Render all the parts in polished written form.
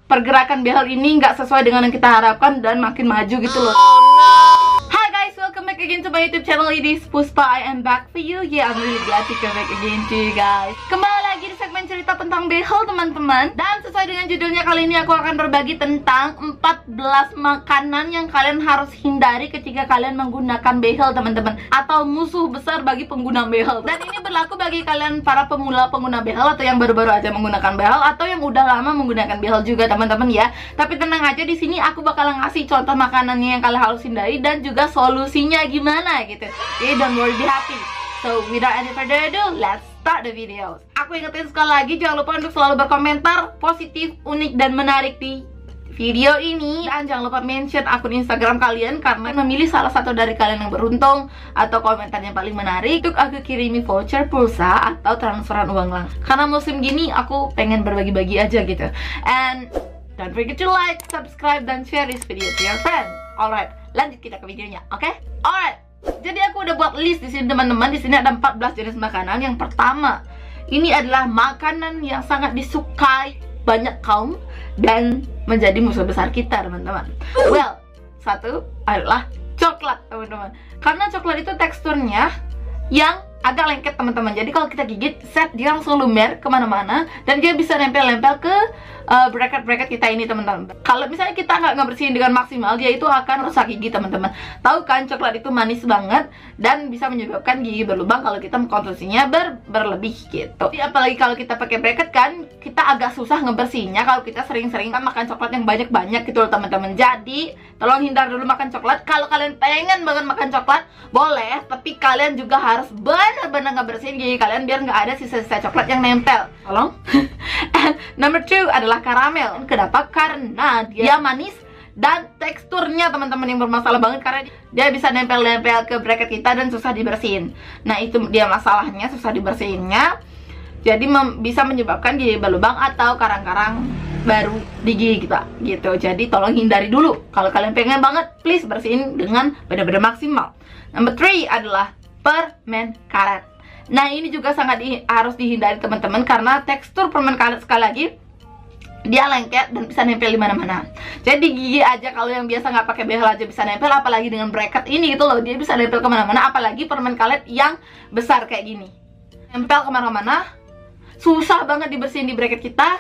pergerakan behel ini nggak sesuai dengan yang kita harapkan dan makin maju gitu loh. Hi guys, welcome back again to my YouTube channel. It is Puspa. I am back for you. Yeah, I'm really glad to come back again to you guys. Kembali lagi di segmen cerita tentang behel teman-teman. Dan sesuai dengan judulnya, kali ini aku akan berbagi tentang 14 makanan yang kalian harus hindari ketika kalian menggunakan behel teman-teman, atau musuh besar bagi pengguna behel. Dan ini berlaku bagi kalian para pemula pengguna behel, atau yang baru-baru aja menggunakan behel, atau yang udah lama menggunakan behel juga teman-teman ya. Tapi tenang aja, di sini aku bakalan ngasih contoh makanannya yang kalian harus hindari dan juga solusinya gimana gitu. Jadi don't worry, be happy. So without any further ado, let's start the video. Aku ingetin sekali lagi, jangan lupa untuk selalu berkomentar positif, unik, dan menarik di video ini. Dan jangan lupa mention akun Instagram kalian, karena memilih salah satu dari kalian yang beruntung atau komentar yang paling menarik untuk aku kirimi voucher pulsa atau transferan uang langsung. Karena musim gini aku pengen berbagi-bagi aja gitu. And don't forget to like, subscribe, dan share this video to your friend. Alright, lanjut kita ke videonya, oke? Alright. Jadi aku udah buat list di sini teman-teman. Di sini ada 14 jenis makanan. Yang pertama, ini adalah makanan yang sangat disukai banyak kaum dan menjadi musuh besar kita teman-teman. Well, satu adalah coklat teman-teman. Karena coklat itu teksturnya yang agak lengket teman-teman. Jadi kalau kita gigit, set dia langsung lumer kemana-mana dan dia bisa nempel-nempel ke bracket-bracket kita ini teman-teman. Kalau misalnya kita nggak bersihin dengan maksimal, dia itu akan rusak gigi teman-teman. Tahu kan, coklat itu manis banget dan bisa menyebabkan gigi berlubang kalau kita mengkonsumsinya berlebih gitu. Jadi, apalagi kalau kita pakai bracket kan, kita agak susah ngebersihinnya kalau kita sering-sering makan coklat yang banyak-banyak gitu loh teman-teman. Jadi tolong hindar dulu makan coklat. Kalau kalian pengen banget makan coklat, boleh, tapi kalian juga harus benar-benar ngebersihin gigi kalian biar nggak ada sisa-sisa coklat yang nempel. Tolong. And number 2 adalah karamel. Kenapa? Karena dia manis dan teksturnya teman-teman yang bermasalah banget, karena dia bisa nempel-nempel ke bracket kita dan susah dibersihin. Nah itu dia masalahnya, susah dibersihinnya. Jadi bisa menyebabkan gigi berlubang atau karang-karang baru di gigi kita gitu. Jadi tolong hindari dulu. Kalau kalian pengen banget, please bersihin dengan benar-benar maksimal. Number 3 adalah permen karet. Nah ini juga sangat harus dihindari teman-teman, karena tekstur permen karet sekali lagi dia lengket dan bisa nempel di mana-mana. Jadi gigi aja kalau yang biasa nggak pakai behel aja bisa nempel, apalagi dengan bracket ini gitu loh, dia bisa nempel kemana-mana. Apalagi permen karet yang besar kayak gini, nempel kemana-mana, susah banget dibersihin di bracket kita.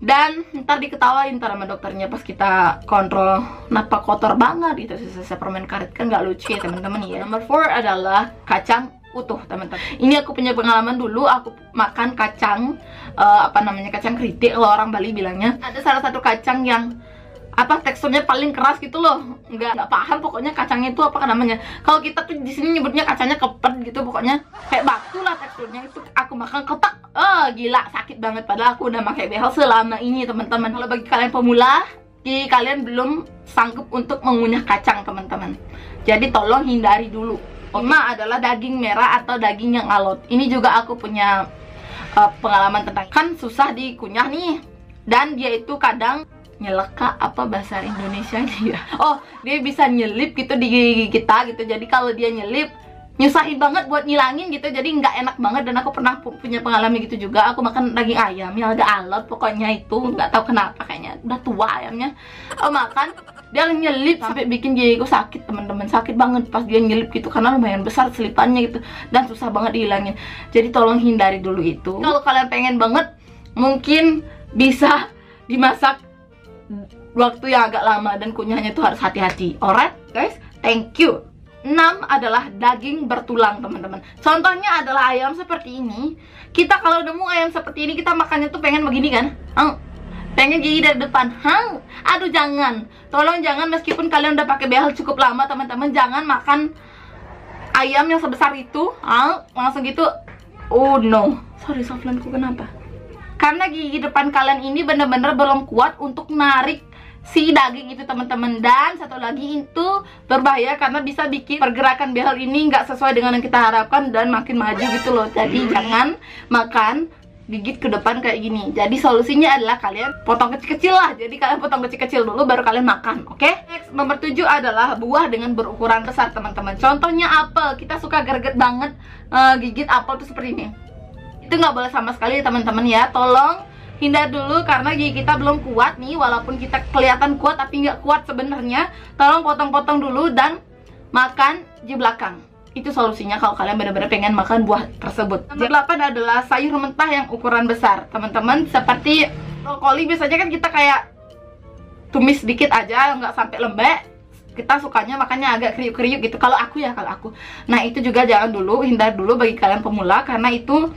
Dan ntar diketawain ntar sama dokternya pas kita kontrol, kenapa kotor banget gitu sisa-sisa permen karet, kan nggak lucu ya teman-teman ya. Number 4 adalah kacang utuh teman-teman. Ini aku punya pengalaman dulu, aku makan kacang kacang keripik kalau orang Bali bilangnya. Ada salah satu kacang yang teksturnya paling keras gitu loh, nggak paham pokoknya kacangnya itu apa namanya. Kalau kita tuh di sini nyebutnya kacangnya kepet gitu, pokoknya kayak batu lah teksturnya. Itu aku makan ketak, gila sakit banget, padahal aku udah pakai behel selama ini teman-teman. Kalau bagi kalian pemula, kalian belum sanggup untuk mengunyah kacang teman-teman, jadi tolong hindari dulu. 5 adalah daging merah atau daging yang alot. Ini juga aku punya pengalaman tentang, kan susah dikunyah nih, dan dia itu kadang nyeleka, apa bahasa Indonesianya ya? Oh, dia bisa nyelip gitu di gigi kita gitu. Jadi kalau dia nyelip, nyusahin banget buat ngilangin gitu, jadi nggak enak banget. Dan aku pernah punya pengalaman gitu juga. Aku makan daging ayam yang agak alot, pokoknya itu nggak tahu kenapa, kayaknya udah tua ayamnya. Aku makan, dia nyelip sampai bikin gigiku sakit teman-teman, sakit banget pas dia nyelip gitu, karena lumayan besar selipannya gitu dan susah banget dihilangin. Jadi tolong hindari dulu itu. Kalau kalian pengen banget, mungkin bisa dimasak waktu yang agak lama dan kunyahnya itu harus hati-hati. Alright guys, thank you. 6 adalah daging bertulang teman-teman. Contohnya adalah ayam seperti ini. Kita kalau nemu ayam seperti ini, kita makannya tuh pengen begini kan, pengen gigi dari depan. Aduh jangan, tolong jangan. Meskipun kalian udah pakai behel cukup lama teman-teman, jangan makan ayam yang sebesar itu langsung gitu. Oh no, sorry softlandku, kenapa? Karena gigi depan kalian ini bener-bener belum kuat untuk narik si daging itu teman-teman. Dan satu lagi itu berbahaya karena bisa bikin pergerakan behel ini nggak sesuai dengan yang kita harapkan dan makin maju gitu loh. Jadi jangan makan gigit ke depan kayak gini. Jadi solusinya adalah kalian potong kecil-kecil lah. Jadi kalian potong kecil-kecil dulu baru kalian makan, oke? Next, nomor 7 adalah buah dengan berukuran besar teman-teman. Contohnya apel. Kita suka greget banget gigit apel tuh seperti ini. Itu nggak boleh sama sekali teman-teman ya. Tolong hindar dulu karena gigi kita belum kuat nih. Walaupun kita kelihatan kuat tapi nggak kuat sebenarnya. Tolong potong-potong dulu dan makan di belakang. Itu solusinya kalau kalian benar-benar pengen makan buah tersebut. Nomor 8 adalah sayur mentah yang ukuran besar. Teman-teman, seperti brokoli biasanya kan kita kayak tumis sedikit aja, nggak sampai lembek. Kita sukanya makannya agak kriuk-kriuk gitu. Kalau aku ya, kalau aku. Nah, itu juga jangan dulu, hindar dulu bagi kalian pemula karena itu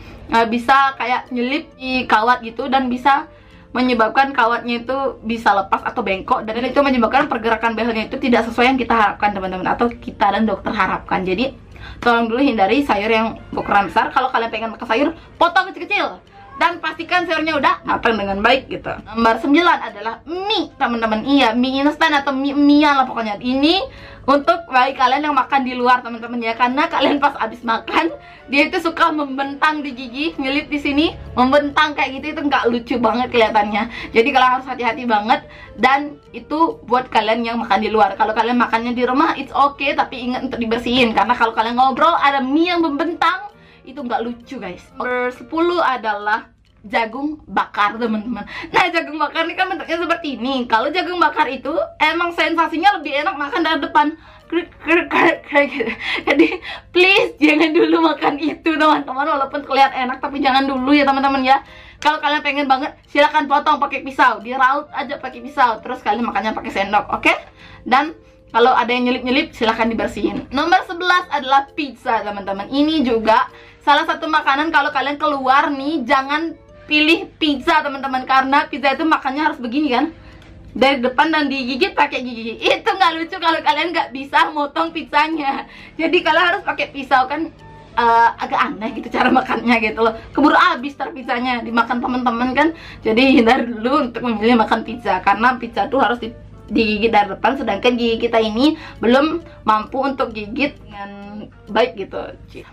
bisa kayak nyelip di kawat gitu dan bisa menyebabkan kawatnya itu bisa lepas atau bengkok, dan itu menyebabkan pergerakan behelnya itu tidak sesuai yang kita harapkan teman-teman, atau kita dan dokter harapkan. Jadi tolong dulu hindari sayur yang ukuran besar. Kalau kalian pengen makan sayur, potong kecil-kecil dan pastikan sayurnya udah matang dengan baik gitu. Nomor 9 adalah mie teman-teman. Iya, mie instan atau mie lah pokoknya. Ini untuk bagi kalian yang makan di luar teman-teman ya, karena kalian pas abis makan dia itu suka membentang di gigi, nyelip di sini, membentang kayak gitu. Itu nggak lucu banget kelihatannya. Jadi kalian harus hati-hati banget, dan itu buat kalian yang makan di luar. Kalau kalian makannya di rumah, it's okay, tapi ingat untuk dibersihin, karena kalau kalian ngobrol ada mie yang membentang, itu nggak lucu guys. Nomor 10 adalah jagung bakar teman-teman. Nah, jagung bakar ini kan bentuknya seperti ini. Kalau jagung bakar itu emang sensasinya lebih enak makan dari depan. Jadi please jangan dulu makan itu teman-teman. Walaupun kelihatan enak tapi jangan dulu ya teman-teman ya. Kalau kalian pengen banget, silakan potong pakai pisau, diraut aja pakai pisau, terus kalian makannya pakai sendok, oke? Dan kalau ada yang nyelip-nyelip, silahkan dibersihin. Nomor 11 adalah pizza teman-teman. Ini juga salah satu makanan kalau kalian keluar nih, jangan pilih pizza teman-teman, karena pizza itu makannya harus begini kan, dari depan dan digigit pakai gigi. Itu nggak lucu kalau kalian nggak bisa motong pizzanya. Jadi kalian harus pakai pisau kan, agak aneh gitu cara makannya gitu loh. Keburu habis pizzanya dimakan teman-teman kan. Jadi hindar dulu untuk memilih makan pizza, karena pizza tuh harus digigit dari depan, sedangkan gigi kita ini belum mampu untuk gigit dengan baik gitu.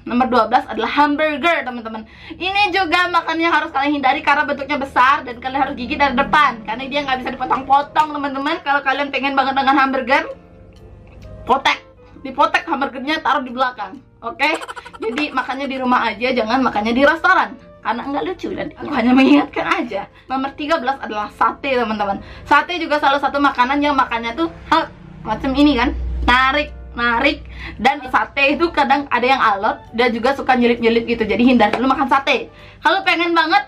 Nomor 12 adalah hamburger teman-teman. Ini juga makannya harus kalian hindari karena bentuknya besar dan kalian harus gigit dari depan, karena dia nggak bisa dipotong-potong teman-teman. Kalau kalian pengen banget dengan hamburger, dipotek hamburgernya, taruh di belakang, oke? Jadi makannya di rumah aja, jangan makannya di restoran, karena nggak lucu dan aku hanya mengingatkan aja. Nomor 13 adalah sate teman-teman. Sate juga salah satu makanan yang makannya tuh macam ini kan, narik, dan sate itu kadang ada yang alot dan juga suka nyelip-nyelip gitu. Jadi hindar dulu makan sate. Kalau pengen banget,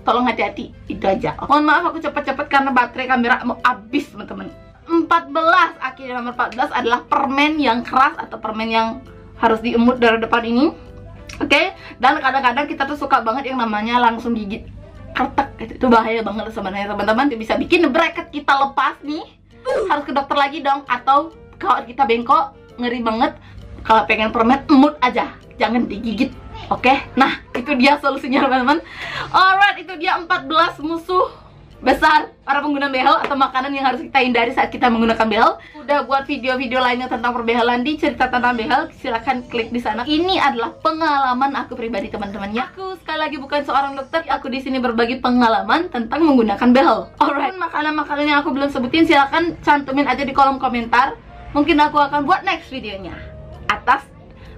tolong hati-hati, itu aja. Mohon maaf aku cepet-cepet karena baterai kamera mau habis teman-teman. 14, akhirnya nomor 14 adalah permen yang keras atau permen yang harus diemut dari depan ini. Oke, dan kadang-kadang kita tuh suka banget yang namanya langsung gigit kertek gitu. Itu bahaya banget sebenarnya teman-teman. Bisa bikin bracket kita lepas nih. Harus ke dokter lagi dong, atau kalau kita bengkok, ngeri banget. Kalau pengen permen, emut aja, jangan digigit. Oke, nah itu dia solusinya teman-teman. Alright, itu dia 14 musuh besar para pengguna behel atau makanan yang harus kita hindari saat kita menggunakan behel. Udah buat video-video lainnya tentang perbehelan di cerita tentang behel, silahkan klik di sana. Ini adalah pengalaman aku pribadi teman-teman ya. Aku sekali lagi bukan seorang dokter, aku di sini berbagi pengalaman tentang menggunakan behel. Alright, makanan-makanan yang aku belum sebutin silahkan cantumin aja di kolom komentar. Mungkin aku akan buat next videonya atas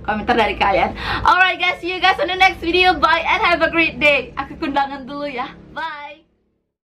komentar dari kalian. Alright guys, see you guys on the next video. Bye and have a great day. Aku kundangan dulu ya. Bye.